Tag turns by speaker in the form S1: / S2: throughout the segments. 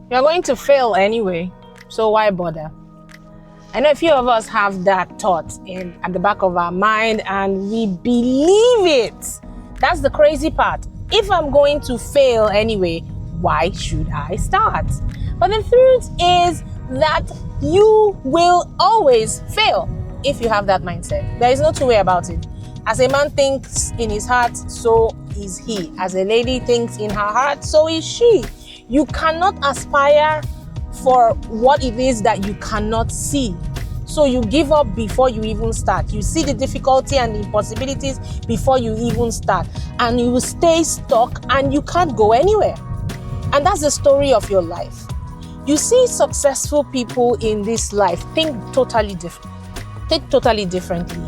S1: You're going to fail anyway, so why bother? I know a few of us have that thought at the back of our mind, and we believe it. That's the crazy part. If I'm going to fail anyway, why should I start? But the truth is that you will always fail if you have that mindset. There is no two way about it. As a man thinks in his heart, so is he. As a lady thinks in her heart, so is she. You cannot aspire for what it is that you cannot see. So you give up before you even start. You see the difficulty and the impossibilities before you even start. And you will stay stuck and you can't go anywhere. And that's the story of your life. You see successful people in this life think totally differently.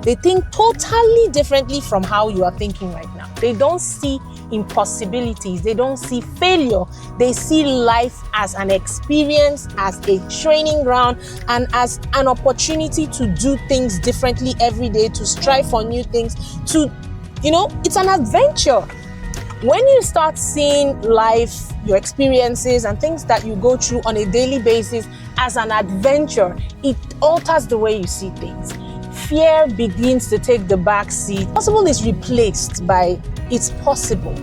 S1: They think totally differently from how you are thinking right now. They don't see impossibilities. They don't see failure. They see life as an experience, as a training ground, and as an opportunity to do things differently every day, to strive for new things, it's an adventure. When you start seeing life, your experiences, and things that you go through on a daily basis as an adventure, it alters the way you see things. Fear begins to take the back seat. Possible is replaced by it's possible.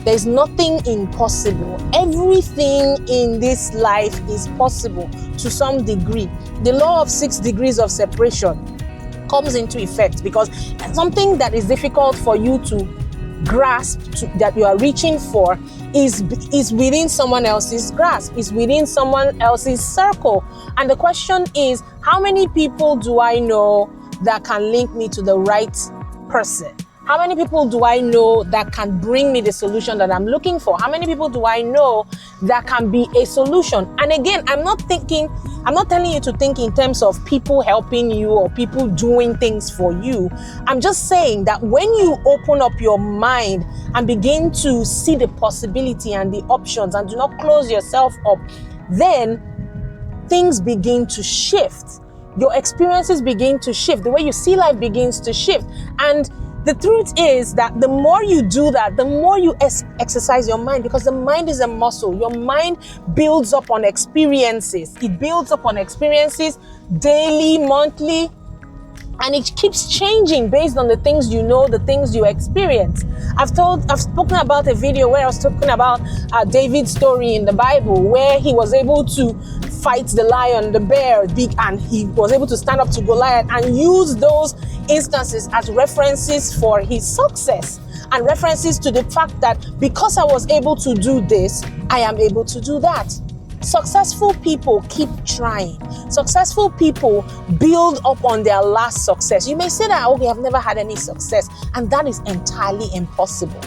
S1: There's nothing impossible. Everything in this life is possible to some degree. The law of 6 degrees of separation comes into effect because something that is difficult for you to grasp, that you are reaching for, is within someone else's grasp, is within someone else's circle. And the question is, how many people do I know that can link me to the right person? How many people do I know that can bring me the solution that I'm looking for? How many people do I know that can be a solution? And again, I'm not telling you to think in terms of people helping you or people doing things for you. I'm just saying that when you open up your mind and begin to see the possibility and the options and do not close yourself up, then things begin to shift. Your experiences begin to shift. The way you see life begins to shift. And the truth is that the more you do that, the more you exercise your mind, because the mind is a muscle. Your mind builds up on experiences. It builds up on experiences daily, monthly, and it keeps changing based on the things you know, the things you experience. I've spoken about a video where I was talking about David's story in the Bible, where he was able to fight the lion, the bear, and he was able to stand up to Goliath and use those instances as references for his success and references to the fact that because I was able to do this, I am able to do that. Successful people keep trying. Successful people build up on their last success. You may say that, okay, I've never had any success, and that is entirely impossible.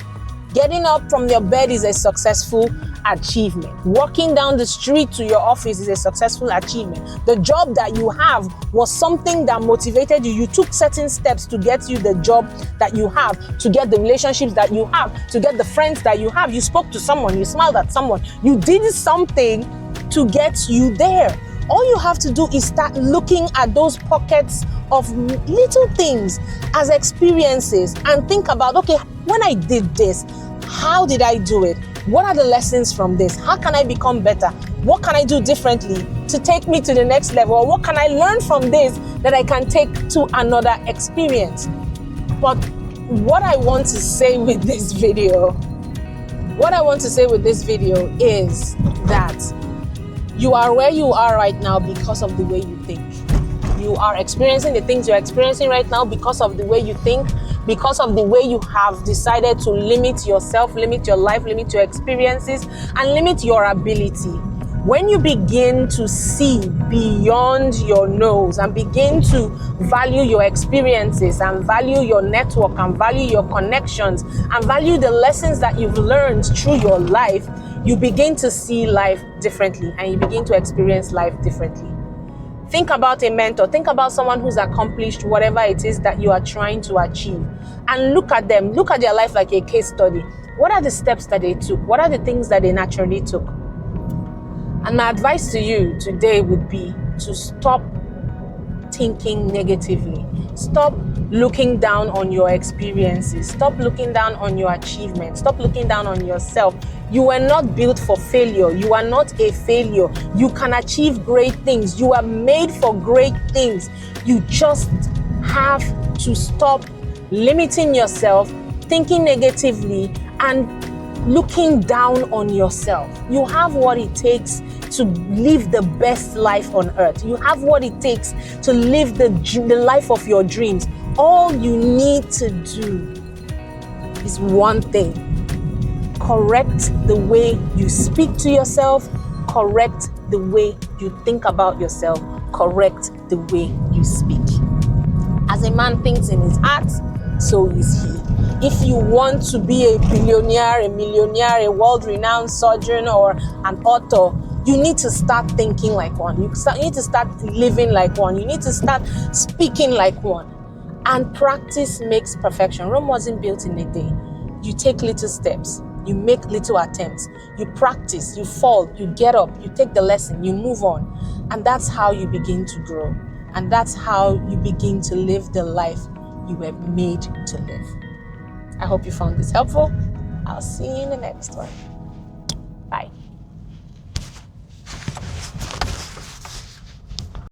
S1: Getting up from your bed is a successful achievement. Walking down the street to your office is a successful achievement. The job that you have was something that motivated you. You took certain steps to get you the job that you have, to get the relationships that you have, to get the friends that you have. You spoke to someone, you smiled at someone, you did something to get you there. All you have to do is start looking at those pockets of little things as experiences and think about, okay, when I did this, how did I do it? What are the lessons from this? How can I become better? What can I do differently to take me to the next level? Or what can I learn from this that I can take to another experience? But what I want to say with this video is that you are where you are right now because of the way you think. You are experiencing the things you're experiencing right now because of the way you think, because of the way you have decided to limit yourself, limit your life, limit your experiences, and limit your ability. When you begin to see beyond your nose and begin to value your experiences and value your network and value your connections and value the lessons that you've learned through your life, you begin to see life differently and you begin to experience life differently. Think about a mentor. Think about someone who's accomplished whatever it is that you are trying to achieve. And look at them. Look at their life like a case study. What are the steps that they took? What are the things that they naturally took? And my advice to you today would be to stop thinking negatively. Stop looking down on your experiences. Stop looking down on your achievements. Stop looking down on yourself. You were not built for failure. You are not a failure. You can achieve great things. You are made for great things. You just have to stop limiting yourself, thinking negatively, and looking down on yourself. You have what it takes to live the best life on earth. You have what it takes to live the life of your dreams. All you need to do is one thing: correct the way you speak to yourself, correct the way you think about yourself, correct the way you speak. As a man thinks in his heart, so is he. If you want to be a billionaire, a millionaire, a world-renowned surgeon, or an author, you need to start thinking like one. You need to start living like one. You need to start speaking like one. And practice makes perfection. Rome wasn't built in a day. You take little steps. You make little attempts. You practice. You fall. You get up. You take the lesson. You move on. And that's how you begin to grow. And that's how you begin to live the life you were made to live. I hope you found this helpful. I'll see you in the next one.